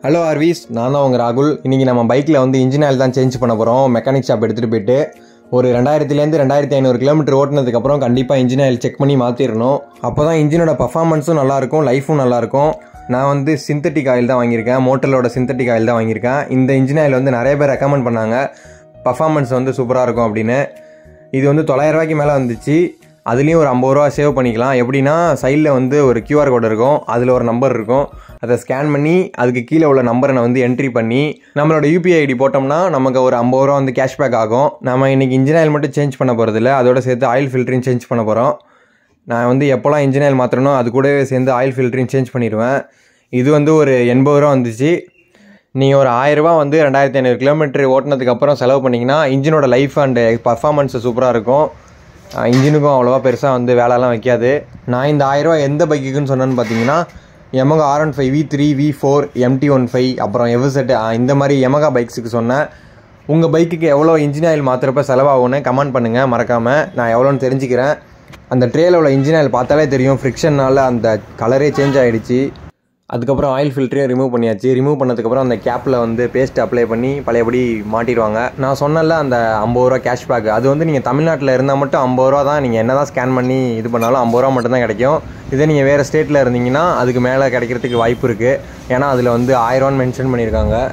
Hello ஆர்விஸ், நான் தான் உங்கள் ராகுல். இன்றைக்கி நம்ம பைக்கில் வந்து இன்ஜின் ஆயில் தான் சேஞ்ச் பண்ண போகிறோம். மெக்கானிக் ஷாப் எடுத்துகிட்டு போயிட்டு ஒரு 2000 2500 கிலோமீட்டர் ஓட்டினதுக்கப்புறம் கண்டிப்பாக இன்ஜின் ஆயில் செக் பண்ணி மாற்றிடணும். அப்போ தான் இன்ஜினோட பர்ஃபார்மன்ஸும் நல்லாயிருக்கும், லைஃபும் நல்லாயிருக்கும். நான் வந்து சிந்தட்டிக் ஆயில் தான் வாங்கியிருக்கேன், மோட்டலோட சிந்தட்டிக் ஆயில் தான் வாங்கியிருக்கேன். இந்த இன்ஜின் ஆயில் வந்து நிறைய பேர் ரெக்கமெண்ட் பண்ணாங்க, பர்ஃபார்மன்ஸ் வந்து சூப்பராக இருக்கும் அப்படின்னு. இது வந்து 900 ரூபாய்க்கு மேலே வந்துச்சு. அதுலேயும் ஒரு 50 ரூபா சேவ் பண்ணிக்கலாம். எப்படின்னா, சைடில் வந்து ஒரு QR கோடு இருக்கும், அதில் ஒரு நம்பர் இருக்கும். அதை ஸ்கேன் பண்ணி அதுக்கு கீழே உள்ள நம்பரை வந்து என்ட்ரி பண்ணி நம்மளோட UPI ஐடி போட்டோம்னா நமக்கு ஒரு 50 ரூபா வந்து கேஷ்பேக் ஆகும். நம்ம இன்றைக்கி இன்ஜின் ஆயில் மட்டும் சேஞ்ச் பண்ண போகிறதில்ல, அதோட சேர்த்து ஆயில் ஃபில்டரையும் சேஞ்ச் பண்ண போகிறோம். நான் வந்து எப்போல்லாம் இன்ஜின் ஆயில் மாற்றணுமோ அது கூடவே சேர்ந்து ஆயில் ஃபில்டரையும் சேஞ்ச் பண்ணிடுவேன். இது வந்து ஒரு 80 ரூபா வந்துச்சு. நீங்கள் ஒரு 1000 ரூபா வந்து 2500 கிலோமீட்டர் ஓட்டினதுக்கப்புறம் செலவு பண்ணிங்கன்னா இன்ஜினோட லைஃப் அண்டு பர்ஃபார்மன்ஸு சூப்பராக இருக்கும். இன்ஜினுக்கும் அவ்வளோவா பெருசாக வந்து வேலைலாம் வைக்காது. நான் இந்த 1000 ரூபா எந்த பைக்குன்னு சொன்னேன்னு பார்த்தீங்கன்னா, Yamaha R15 V3 V4 MT15 அப்புறம் எவர்செட் இந்த மாதிரி Yamaha பைக்ஸுக்கு சொன்னேன். உங்கள் பைக்குக்கு எவ்வளோ இன்ஜின் ஆயில் மாற்றுறப்ப செலவாகும்னு கமெண்ட் பண்ணுங்கள் மறக்காமல். நான் எவ்வளோன்னு தெரிஞ்சுக்கிறேன். அந்த ட்ரேயில் உள்ள இன்ஜின் ஆயில் பார்த்தாலே தெரியும், ஃப்ரிக்ஷனால் அந்த கலரே சேஞ்ச் ஆகிடுச்சு. அதுக்கப்புறம் ஆயில் ஃபில்டரையும் ரிமூவ் பண்ணியாச்சு. ரிமூவ் பண்ணதுக்கப்புறம் அந்த கேப்பில் வந்து பேஸ்ட் அப்ளை பண்ணி பழையபடி மாட்டிடுவாங்க. நான் சொன்னல அந்த 50 ரூபா கேஷ்பேக், அது வந்து நீங்கள் தமிழ்நாட்டில் இருந்தால் மட்டும் 50 ரூபா தான். நீங்கள் என்ன தான் ஸ்கேன் பண்ணி இது பண்ணாலும் 50 ரூபா மட்டும்தான் கிடைக்கும். இதே நீங்கள் வேறு ஸ்டேட்டில் இருந்தீங்கன்னா அதுக்கு மேலே கிடைக்கிறதுக்கு வாய்ப்பு இருக்குது. ஏன்னா அதில் வந்து 1000 ரூபான்னு மென்ஷன் பண்ணியிருக்காங்க.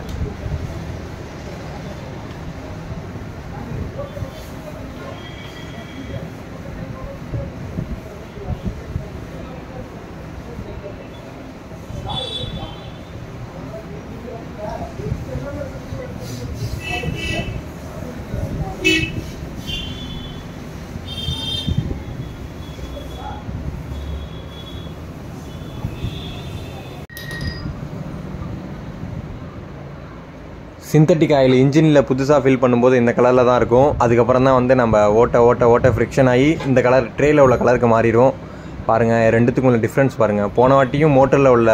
சிந்தட்டிக் ஆயில் இன்ஜினில் புதுசாக ஃபில் பண்ணும்போது இந்த கலரில் தான் இருக்கும். அதுக்கப்புறம் தான் வந்து நம்ம ஓட்ட ஃப்ரிக்ஷன் ஆகி இந்த கலர் ட்ரேயில் உள்ள கலருக்கு மாறிடும். பாருங்கள், ரெண்டுத்துக்கும் உள்ள டிஃப்ரென்ஸ் பாருங்கள். போன வாட்டியும் மோட்டரில் உள்ள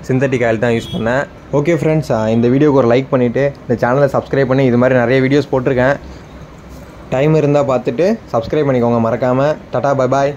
சிந்தட்டிக் ஆயில் தான் யூஸ் பண்ணேன். ஓகே ஃப்ரெண்ட்ஸ், இந்த வீடியோக்கு ஒரு லைக் பண்ணிவிட்டு இந்த சேனலை சப்ஸ்கிரைப் பண்ணி இது மாதிரி நிறைய வீடியோஸ் போட்டிருக்கேன். டைம் இருந்தால் பார்த்துட்டு சப்ஸ்கிரைப் பண்ணிக்கோங்க மறக்காமல். Tata, bye bye.